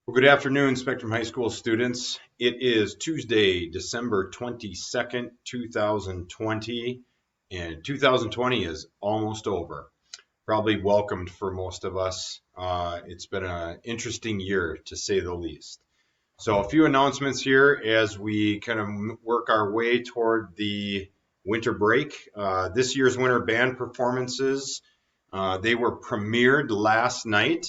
Well, good afternoon, Spectrum High School students. It is Tuesday, December 22nd, 2020, and 2020 is almost over. Probably welcomed for most of us. It's been an interesting year, to say the least. So, a few announcements here as we kind of work our way toward the winter break. This year's winter band performances, they were premiered last night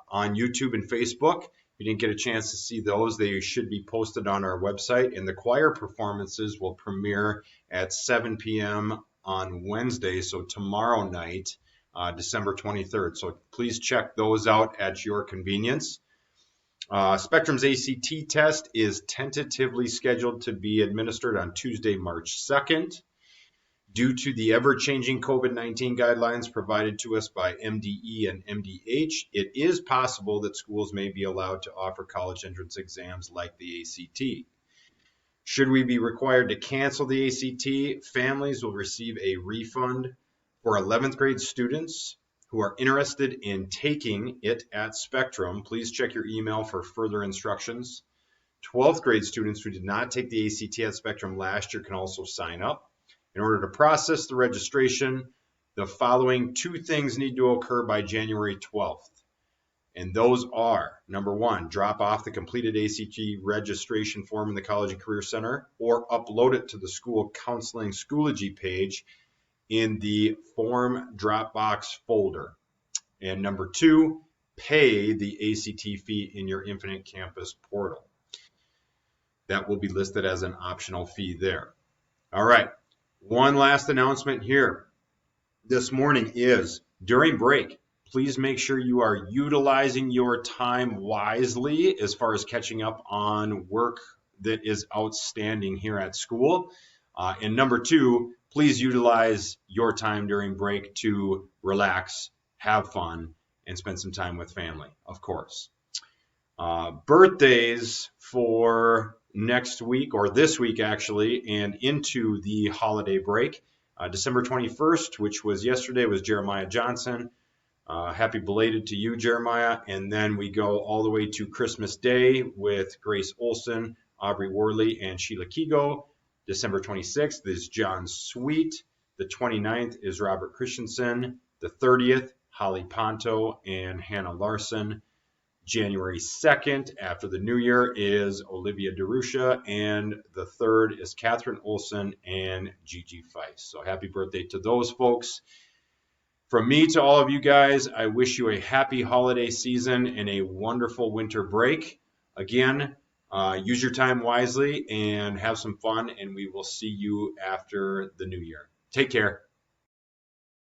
on YouTube and Facebook. If you didn't get a chance to see those, they should be posted on our website. And the choir performances will premiere at 7 p.m. on Wednesday, so tomorrow night, December 23rd. So please check those out at your convenience. Spectrum's ACT test is tentatively scheduled to be administered on Tuesday, March 2nd. Due to the ever-changing COVID-19 guidelines provided to us by MDE and MDH, it is possible that schools may be allowed to offer college entrance exams like the ACT. Should we be required to cancel the ACT, families will receive a refund. For 11th grade students who are interested in taking it at Spectrum, please check your email for further instructions. 12th grade students who did not take the ACT at Spectrum last year can also sign up. In order to process the registration, the following two things need to occur by January 12th. And those are, number one, drop off the completed ACT registration form in the College and Career Center or upload it to the school counseling Schoology page in the form Dropbox folder. And number two, pay the ACT fee in your Infinite Campus portal. That will be listed as an optional fee there. All right. One last announcement here this morning is during break, please make sure you are utilizing your time wisely as far as catching up on work that is outstanding here at school. And number two, please utilize your time during break to relax, have fun, and spend some time with family, of course. Birthdays for next week, or this week actually, and into the holiday break. December 21st, which was yesterday, was Jeremiah Johnson. Happy belated to you, Jeremiah. And then we go all the way to Christmas Day with Grace Olson, Aubrey Worley, and Sheila Kigo. December 26th is John Sweet. The 29th is Robert Christensen. The 30th, Holly Ponto and Hannah Larson. January 2nd, after the new year, is Olivia DeRusha, and the 3rd is Catherine Olson and Gigi Feist. So happy birthday to those folks. From me to all of you guys, I wish you a happy holiday season and a wonderful winter break. Again, use your time wisely and have some fun, and we will see you after the new year. Take care.